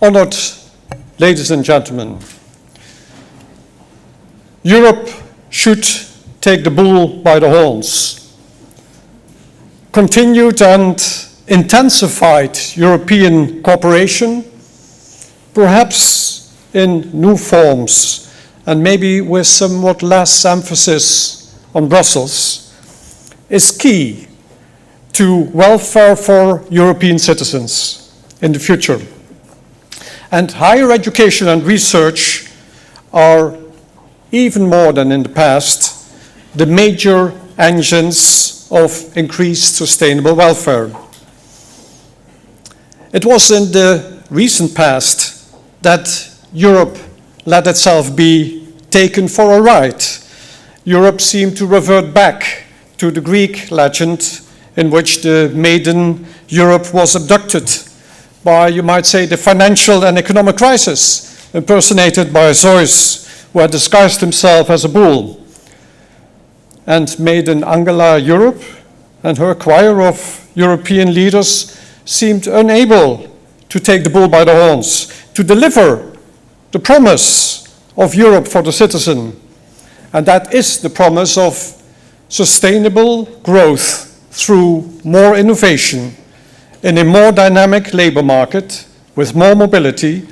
Honored ladies and gentlemen, Europe should take the bull by the horns. Continued and intensified European cooperation, perhaps in new forms and maybe with somewhat less emphasis on Brussels, is key to welfare for European citizens in the future. And higher education and research are, even more than in the past, the major engines of increased sustainable welfare. It was in the recent past that Europe let itself be taken for a ride. Europe seemed to revert back to the Greek legend in which the maiden Europe was abducted by, you might say, the financial and economic crisis, impersonated by Zeus, who had disguised himself as a bull. And maiden Angela Europe and her choir of European leaders seemed unable to take the bull by the horns, to deliver the promise of Europe for the citizen. And that is the promise of sustainable growth through more innovation in a more dynamic labor market with more mobility,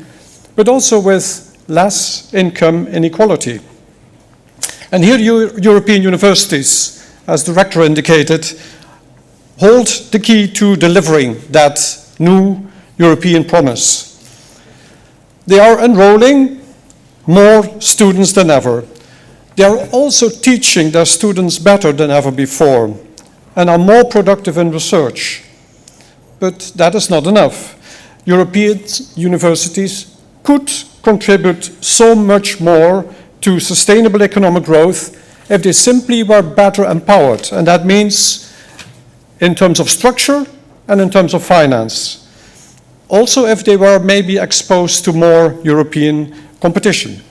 but also with less income inequality. And here European universities, as the rector indicated, hold the key to delivering that new European promise. They are enrolling more students than ever. They are also teaching their students better than ever before and are more productive in research. But that is not enough. European universities could contribute so much more to sustainable economic growth if they simply were better empowered. And that means in terms of structure and in terms of finance. Also if they were maybe exposed to more European competition.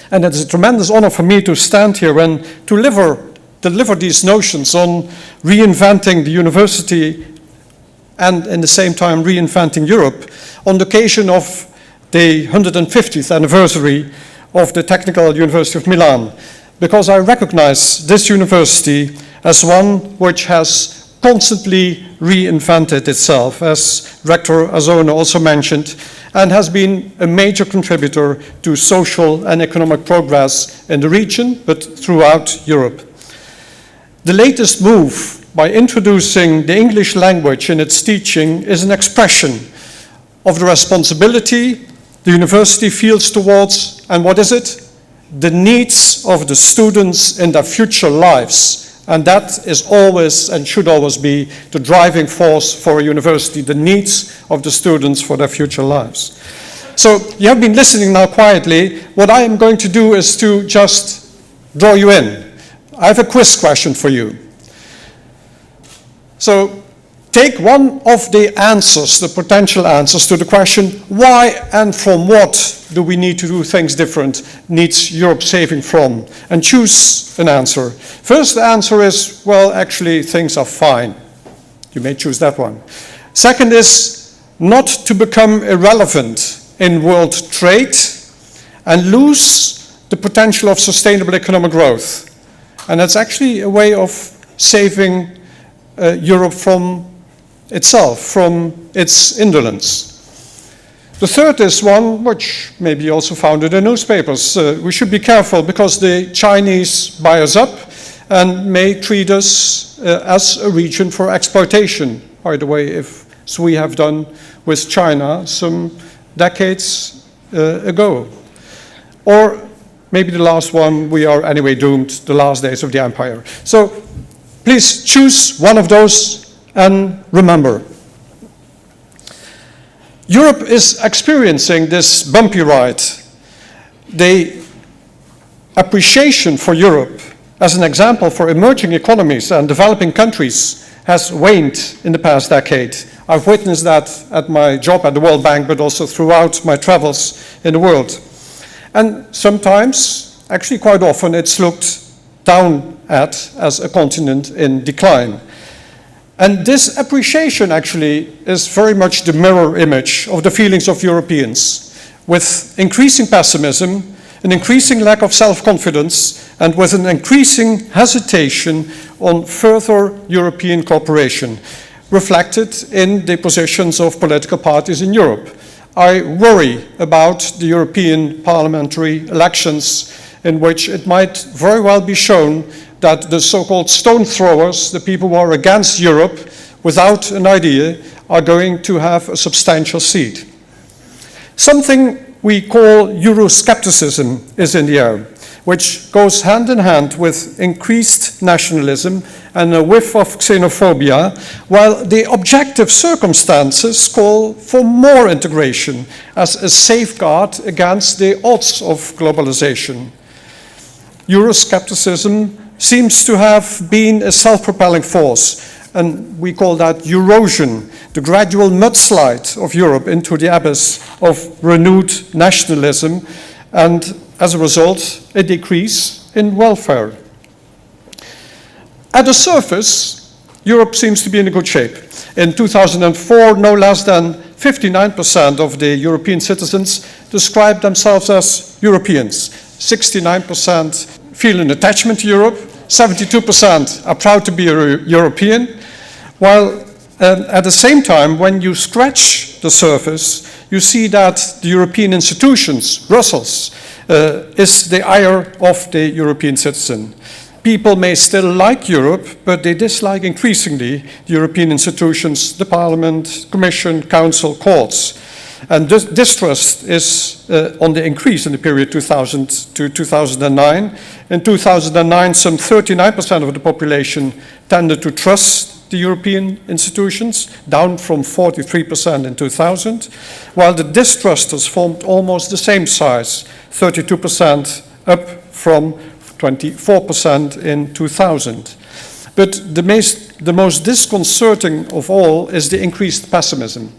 And it is a tremendous honor for me to stand here and to deliver these notions on reinventing the university and in the same time reinventing Europe on the occasion of the 150th anniversary of the Technical University of Milan, because I recognize this university as one which has constantly reinvented itself, as Rector Azone also mentioned, and has been a major contributor to social and economic progress in the region, but throughout Europe. The latest move by introducing the English language in its teaching is an expression of the responsibility the university feels towards, and what is it? The needs of the students in their future lives. And that is always and should always be the driving force for a university, the needs of the students for their future lives. So you have been listening now quietly. What I am going to do is to just draw you in. I have a quiz question for you. So take one of the answers, the potential answers to the question, why and from what do we need to do things different, needs Europe saving from, and choose an answer. First, the answer is, well, actually, things are fine. You may choose that one. Second is not to become irrelevant in world trade and lose the potential of sustainable economic growth. And that's actually a way of saving Europe from itself, from its indolence. The third is one which maybe you also found in the newspapers. We should be careful because the Chinese buy us up and may treat us as a region for exploitation, by the way, as we have done with China some decades ago. Or maybe the last one, we are anyway doomed, the last days of the empire. So please choose one of those. And remember, Europe is experiencing this bumpy ride. The appreciation for Europe as an example for emerging economies and developing countries has waned in the past decade. I've witnessed that at my job at the World Bank, but also throughout my travels in the world. And sometimes, actually quite often, it's looked down at as a continent in decline. And this appreciation actually is very much the mirror image of the feelings of Europeans, with increasing pessimism, an increasing lack of self-confidence, and with an increasing hesitation on further European cooperation, reflected in the positions of political parties in Europe. I worry about the European parliamentary elections, in which it might very well be shown that the so-called stone throwers, the people who are against Europe without an idea, are going to have a substantial seat. Something we call Euroscepticism is in the air, which goes hand in hand with increased nationalism and a whiff of xenophobia, while the objective circumstances call for more integration as a safeguard against the odds of globalization. Euroscepticism seems to have been a self-propelling force, and we call that erosion, the gradual mudslide of Europe into the abyss of renewed nationalism, and as a result, a decrease in welfare. At the surface, Europe seems to be in good shape. In 2004, no less than 59% of the European citizens described themselves as Europeans. 69% feel an attachment to Europe, 72% are proud to be a European, while at the same time, when you scratch the surface, you see that the European institutions, Brussels, is the ire of the European citizen. People may still like Europe, but they dislike increasingly the European institutions, the Parliament, Commission, Council, courts. And this distrust is on the increase in the period 2000 to 2009. In 2009, some 39% of the population tended to trust the European institutions, down from 43% in 2000, while the distrusters formed almost the same size, 32% up from 24% in 2000. But the most disconcerting of all is the increased pessimism.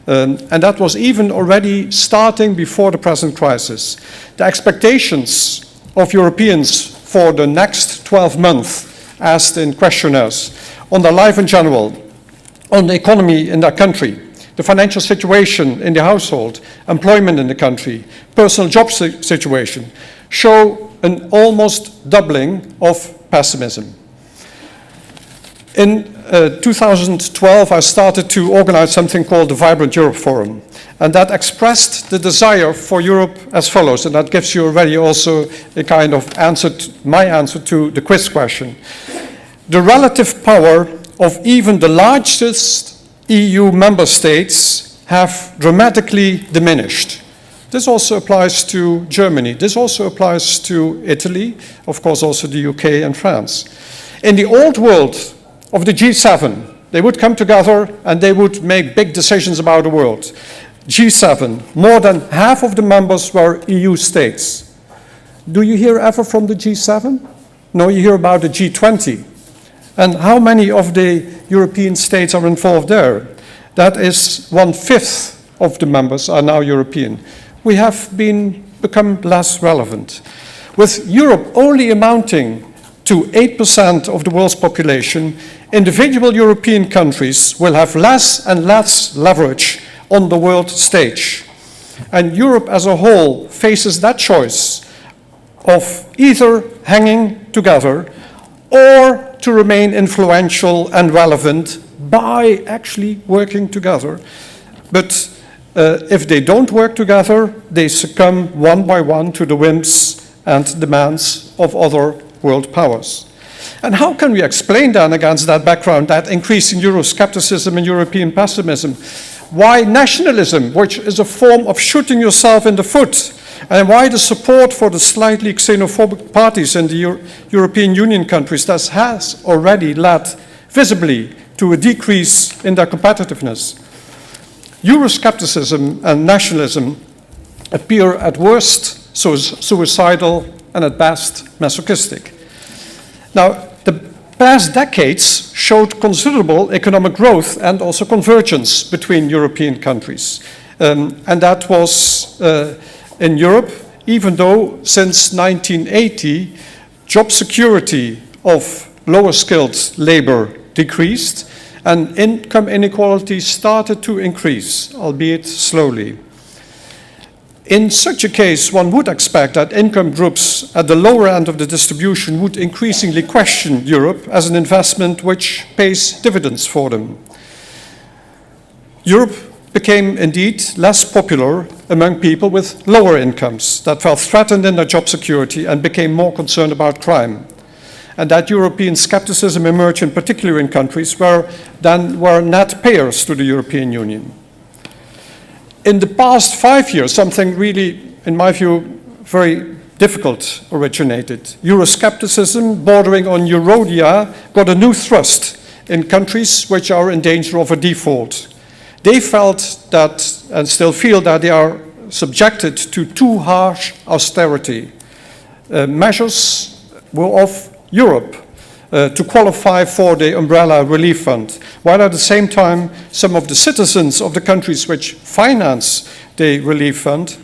And that was even already starting before the present crisis. The expectations of Europeans for the next 12 months, asked in questionnaires, on their life in general, on the economy in their country, the financial situation in the household, employment in the country, personal job situation, show an almost doubling of pessimism. In 2012, I started to organize something called the Vibrant Europe Forum, and that expressed the desire for Europe as follows, and that gives you already also a kind of answer, my answer to the quiz question. The relative power of even the largest EU member states have dramatically diminished. This also applies to Germany. This also applies to Italy, of course also the UK and France. In the old world of the G7, they would come together and they would make big decisions about the world. G7, more than half of the members were EU states. Do you hear ever from the G7? No, you hear about the G20. And how many of the European states are involved there? That is 1/5 of the members are now European. We have become less relevant. With Europe only amounting to 8% of the world's population, individual European countries will have less and less leverage on the world stage. And Europe as a whole faces that choice of either hanging together or to remain influential and relevant by actually working together. But if they don't work together, they succumb one by one to the whims and demands of other world powers. And how can we explain then, against that background, that increasing Euroscepticism and European pessimism? Why nationalism, which is a form of shooting yourself in the foot? And why the support for the slightly xenophobic parties in the European Union countries that has already led visibly to a decrease in their competitiveness? Euroscepticism and nationalism appear at worst suicidal and at best masochistic. Now, the past decades showed considerable economic growth and also convergence between European countries. And that was in Europe, even though since 1980, job security of lower skilled labor decreased, and income inequality started to increase, albeit slowly. In such a case, one would expect that income groups at the lower end of the distribution would increasingly question Europe as an investment which pays dividends for them. Europe became indeed less popular among people with lower incomes that felt threatened in their job security and became more concerned about crime. And that European skepticism emerged in particular in countries where then were net payers to the European Union. In the past 5 years, something really, in my view, very difficult originated. Euroscepticism, bordering on Eurodia, got a new thrust in countries which are in danger of a default. They felt that, and still feel that, they are subjected to too harsh austerity. Measures were of Europe to qualify for the umbrella relief fund, while at the same time some of the citizens of the countries which finance the relief fund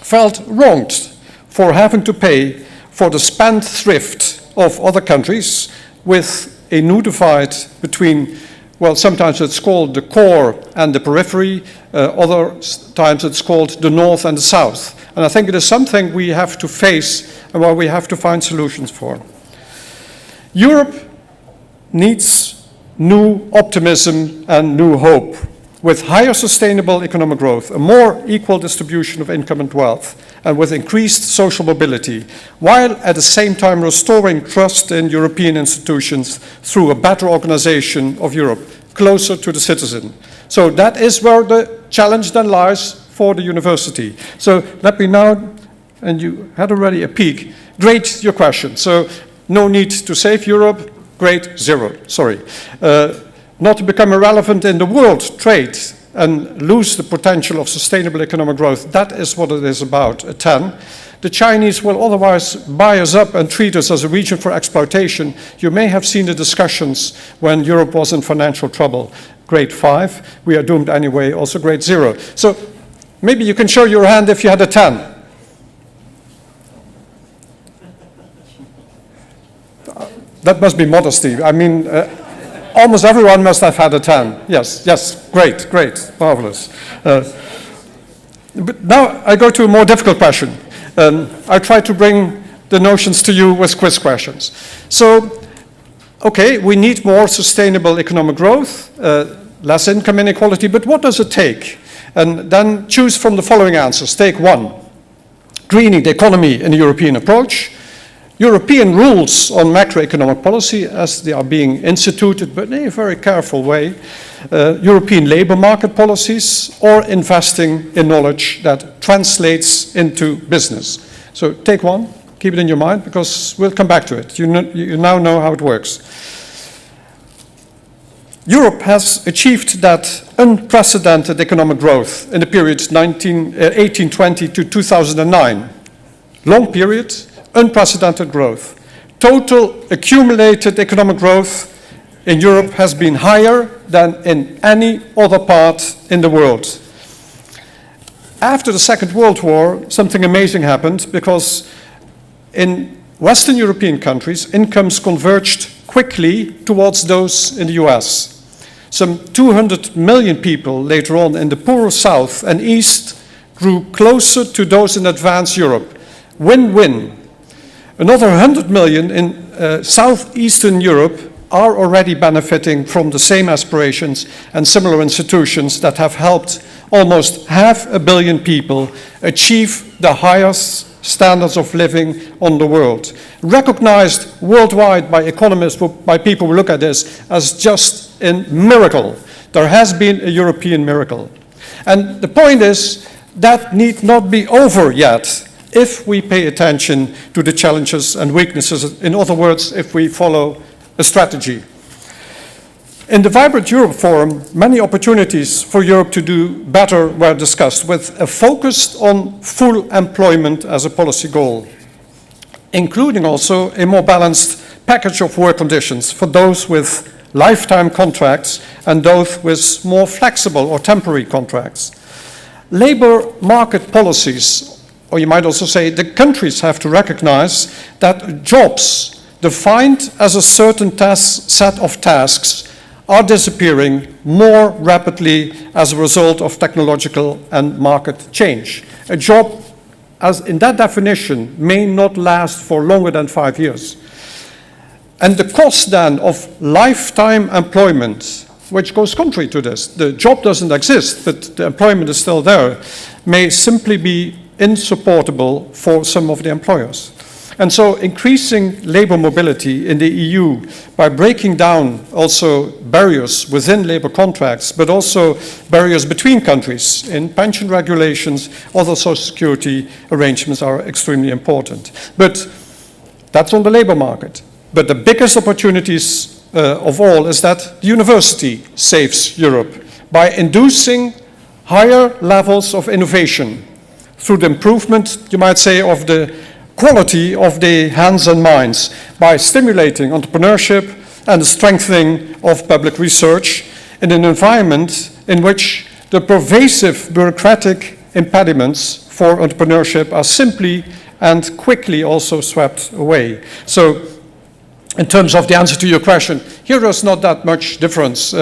felt wronged for having to pay for the spendthrift of other countries, with a new divide between, well, sometimes it's called the core and the periphery, other times it's called the north and the south. And I think it is something we have to face and where we have to find solutions for. Europe needs new optimism and new hope, with higher sustainable economic growth, a more equal distribution of income and wealth, and with increased social mobility, while at the same time restoring trust in European institutions through a better organization of Europe, closer to the citizen. So that is where the challenge then lies for the university. So let me now, and you had already a peek, grade your question. So no need to save Europe, grade 0, sorry. Not to become irrelevant in the world trade and lose the potential of sustainable economic growth. That is what it is about, a 10. The Chinese will otherwise buy us up and treat us as a region for exploitation. You may have seen the discussions when Europe was in financial trouble. Grade 5, we are doomed anyway, also grade 0. So maybe you can show your hand if you had a 10. That must be modesty. I mean, almost everyone must have had a 10. Yes, yes, great, great, marvelous. But now I go to a more difficult question. I try to bring the notions to you with quiz questions. So, okay, we need more sustainable economic growth, less income inequality, but what does it take? And then choose from the following answers. Take 1, greening the economy in a European approach. European rules on macroeconomic policy as they are being instituted, but in a very careful way, European labor market policies, or investing in knowledge that translates into business. So take 1, keep it in your mind, because we'll come back to it. You now know how it works. Europe has achieved that unprecedented economic growth in the period 1820 to 2009. Long period. Unprecedented growth. Total accumulated economic growth in Europe has been higher than in any other part in the world. After the Second World War, something amazing happened, because in Western European countries, incomes converged quickly towards those in the US. Some 200 million people later on in the poorer South and East grew closer to those in advanced Europe. Win-win. Another 100 million in southeastern Europe are already benefiting from the same aspirations and similar institutions that have helped almost 500 million people achieve the highest standards of living on the world. Recognized worldwide by economists, by people who look at this as just a miracle. There has been a European miracle. And the point is, that need not be over yet, if we pay attention to the challenges and weaknesses, in other words, if we follow a strategy. In the Vibrant Europe Forum, many opportunities for Europe to do better were discussed, with a focus on full employment as a policy goal, including also a more balanced package of work conditions for those with lifetime contracts and those with more flexible or temporary contracts. Labor market policies, or you might also say the countries, have to recognize that jobs defined as a certain set of tasks are disappearing more rapidly as a result of technological and market change. A job, as in that definition, may not last for longer than 5 years. And the cost then of lifetime employment, which goes contrary to this, the job doesn't exist, but the employment is still there, may simply be insupportable for some of the employers. And so increasing labor mobility in the EU by breaking down also barriers within labor contracts, but also barriers between countries in pension regulations, other social security arrangements are extremely important. But that's on the labor market. But the biggest opportunities of all is that the university saves Europe by inducing higher levels of innovation through the improvement, you might say, of the quality of the hands and minds, by stimulating entrepreneurship and the strengthening of public research in an environment in which the pervasive bureaucratic impediments for entrepreneurship are simply and quickly also swept away. So, in terms of the answer to your question, here is not that much difference.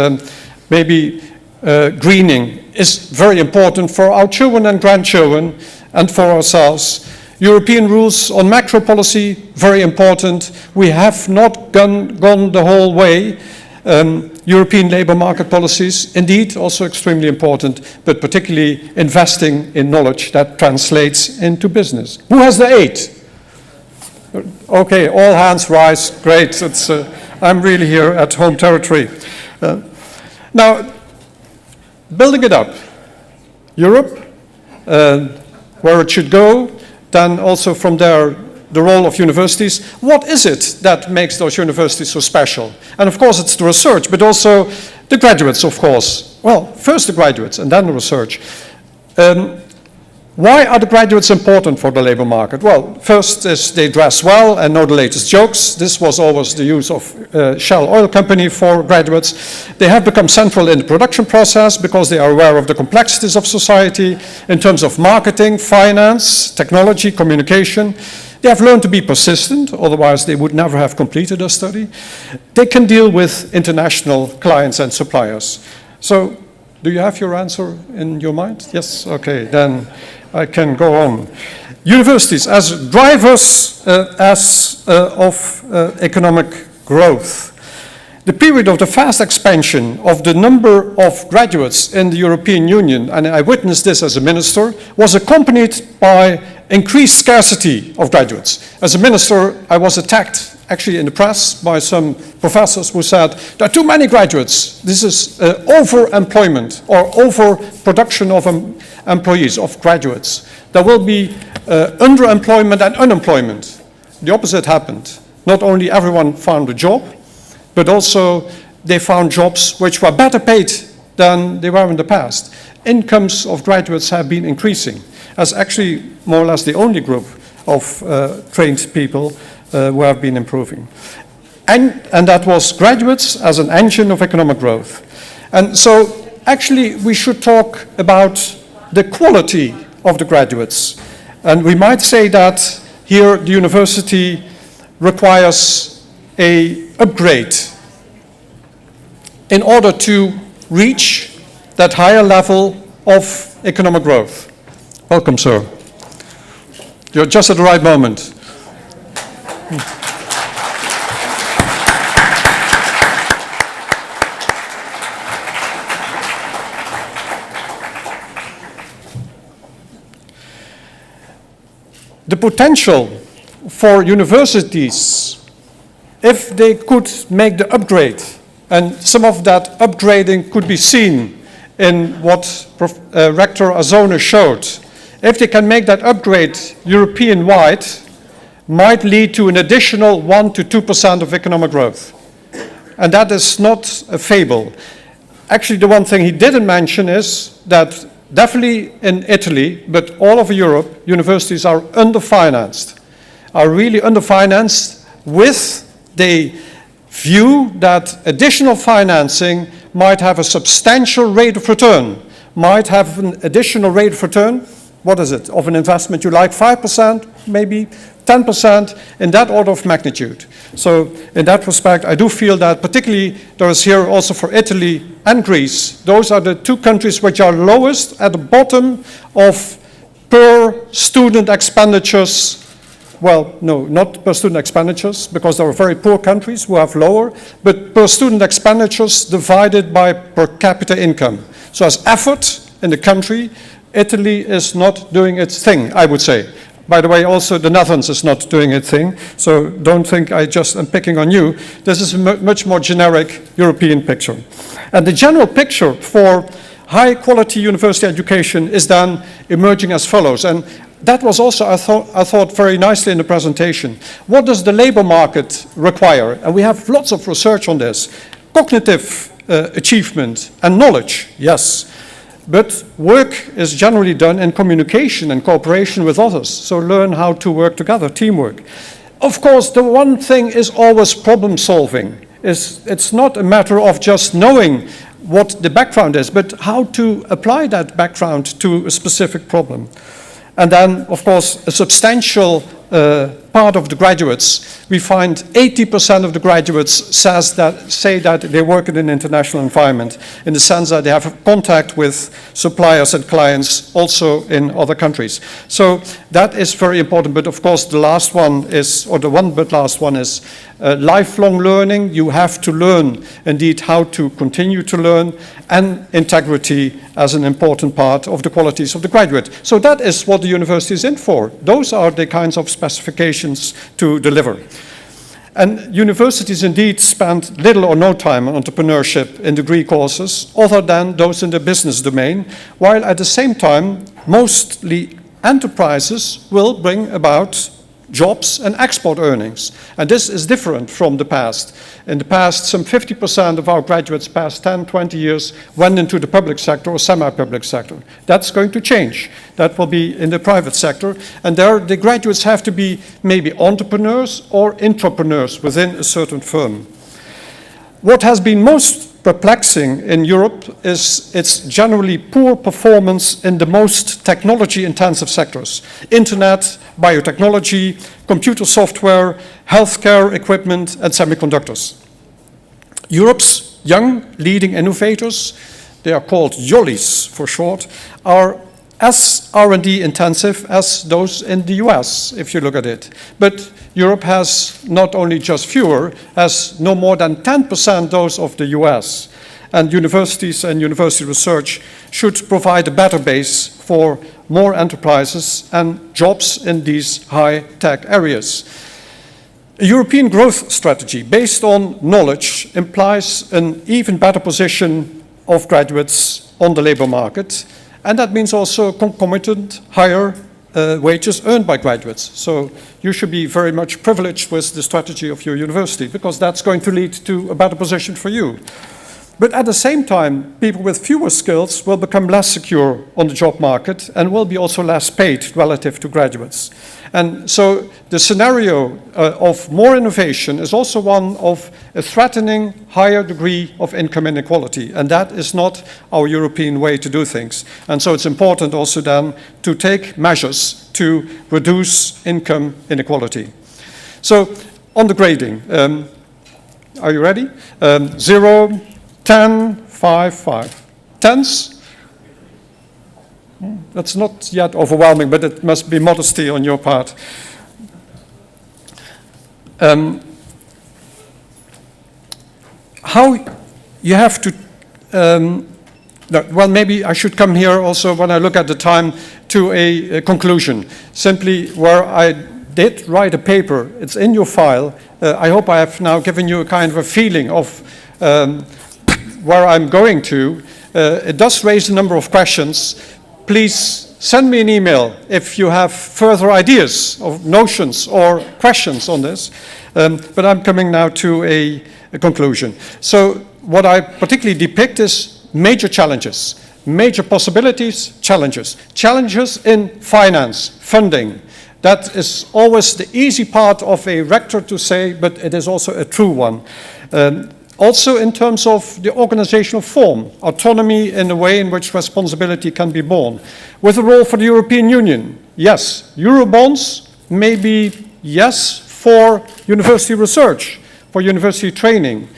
Maybe greening is very important for our children and grandchildren and for ourselves. European rules on macro policy, very important. We have not gone the whole way. European labour market policies, indeed, also extremely important, but particularly investing in knowledge that translates into business. Who has the 8? Okay, all hands rise. Great. I'm really here at home territory. Now, building it up, Europe, where it should go, then also from there, the role of universities. What is it that makes those universities so special? And of course, it's the research, but also the graduates, of course. Well, first the graduates and then the research. Why are the graduates important for the labor market? Well, first is they dress well and know the latest jokes. This was always the use of Shell Oil Company for graduates. They have become central in the production process because they are aware of the complexities of society in terms of marketing, finance, technology, communication. They have learned to be persistent, otherwise they would never have completed a study. They can deal with international clients and suppliers. So, do you have your answer in your mind? Yes? Okay, then I can go on. Universities as drivers of economic growth. The period of the fast expansion of the number of graduates in the European Union, and I witnessed this as a minister, was accompanied by increased scarcity of graduates. As a minister, I was attacked actually in the press by some professors who said, there are too many graduates. This is overemployment or overproduction of employees, of graduates. There will be underemployment and unemployment. The opposite happened. Not only everyone found a job, but also they found jobs which were better paid than they were in the past. Incomes of graduates have been increasing, as actually more or less the only group of trained people who have been improving. And that was graduates as an engine of economic growth. And so actually we should talk about the quality of the graduates. And we might say that here the university requires an upgrade in order to reach that higher level of economic growth. Welcome, sir. You're just at the right moment. The potential for universities, if they could make the upgrade, and some of that upgrading could be seen in what Rector Azone showed, if they can make that upgrade European-wide, might lead to an additional 1 to 2% of economic growth. And that is not a fable. Actually, the one thing he didn't mention is that definitely in Italy, but all over Europe, universities are underfinanced, are really underfinanced with the view that additional financing might have a substantial rate of return, might have an additional rate of return what is it, of an investment you like, 5%, maybe 10%, in that order of magnitude. So in that respect, I do feel that particularly there is here also for Italy and Greece, those are the two countries which are lowest at the bottom of per student expenditures. Well, no, not per student expenditures, because there are very poor countries who have lower, but per student expenditures divided by per capita income. So as effort in the country, Italy is not doing its thing, I would say. By the way, also the Netherlands is not doing its thing, so don't think I just am picking on you. This is a much more generic European picture. And the general picture for high quality university education is then emerging as follows. And that was also, I thought, very nicely in the presentation. What does the labor market require? And we have lots of research on this. Cognitive achievement and knowledge, yes. But work is generally done in communication and cooperation with others. So learn how to work together, teamwork. Of course, the one thing is always problem solving. It's not a matter of just knowing what the background is, but how to apply that background to a specific problem. And then, of course, a substantial part of the graduates, we find 80% of the graduates say that they work in an international environment, in the sense that they have contact with suppliers and clients also in other countries. So that is very important, but of course the last one is, or the one but last one is lifelong learning. You have to learn indeed how to continue to learn, and integrity as an important part of the qualities of the graduate. So that is what the university is in for. Those are the kinds of specifications to deliver. And universities indeed spend little or no time on entrepreneurship in degree courses, other than those in the business domain, while at the same time, mostly enterprises will bring about jobs and export earnings. And this is different from the past. In the past, some 50% of our graduates past 10, 20 years went into the public sector or semi-public sector. That's going to change. That will be in the private sector. And there, the graduates have to be maybe entrepreneurs or intrapreneurs within a certain firm. What has been most perplexing in Europe is its generally poor performance in the most technology-intensive sectors. Internet, biotechnology, computer software, healthcare equipment, and semiconductors. Europe's young leading innovators, they are called YOLIs for short, are as R&D intensive as those in the US, if you look at it. But Europe has not only just fewer, has no more than 10% those of the US. And universities and university research should provide a better base for more enterprises and jobs in these high-tech areas. A European growth strategy based on knowledge implies an even better position of graduates on the labor market, and that means also concomitant higher wages earned by graduates. So you should be very much privileged with the strategy of your university, because that's going to lead to a better position for you. But at the same time, people with fewer skills will become less secure on the job market and will be also less paid relative to graduates. And so the scenario of more innovation is also one of a threatening higher degree of income inequality. And that is not our European way to do things. And so it's important also then to take measures to reduce income inequality. So on the grading, are you ready? 0, 10, 5, 5. Tens? That's not yet overwhelming, but it must be modesty on your part. How you have to, well, maybe I should come here also when I look at the time to a conclusion. Simply where I did write a paper, it's in your file. I hope I have now given you a kind of a feeling of where I'm going to. It does raise a number of questions. Please send me an email if you have further ideas or notions or questions on this. But I'm coming now to a conclusion. So what I particularly depict is major challenges, major possibilities, challenges. Challenges in finance, funding. That is always the easy part of a rector to say, but it is also a true one. Also in terms of the organizational form, autonomy in a way in which responsibility can be borne. With a role for the European Union, yes. Eurobonds, maybe yes, for university research, for university training.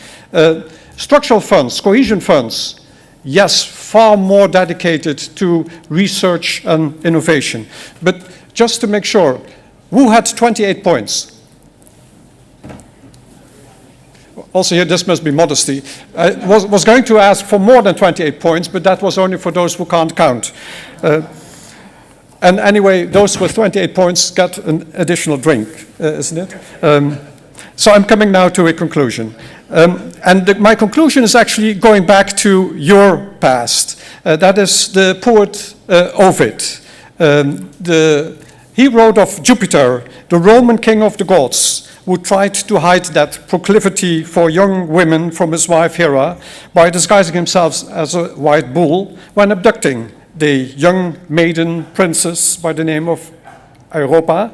Structural funds, cohesion funds, yes, far more dedicated to research and innovation. But just to make sure, who had 28 points? Also here, this must be modesty. I was going to ask for more than 28 points, but that was only for those who can't count. And anyway, those with 28 points got an additional drink, isn't it? So I'm coming now to a conclusion. My conclusion is actually going back to your past. That is the poet Ovid. He wrote of Jupiter, the Roman king of the gods, who tried to hide that proclivity for young women from his wife Hera by disguising himself as a white bull when abducting the young maiden princess by the name of Europa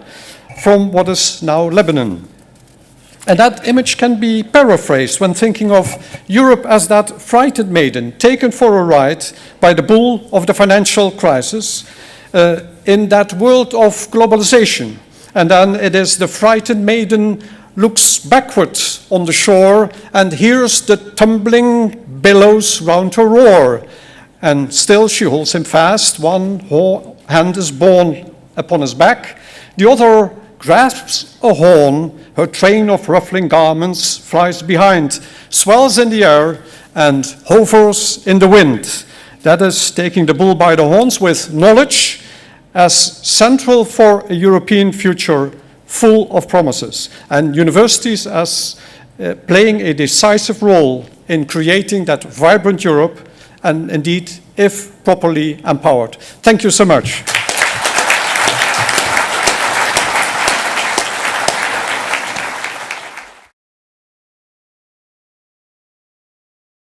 from what is now Lebanon. And that image can be paraphrased when thinking of Europe as that frightened maiden taken for a ride by the bull of the financial crisis in that world of globalization. And then it is the frightened maiden looks backwards on the shore and hears the tumbling billows round her roar. And still she holds him fast, one hand is borne upon his back, the other grasps a horn, her train of ruffling garments flies behind, swells in the air and hovers in the wind. That is taking the bull by the horns with knowledge as central for a European future full of promises, and universities as playing a decisive role in creating that vibrant Europe, and indeed, if properly empowered. Thank you so much.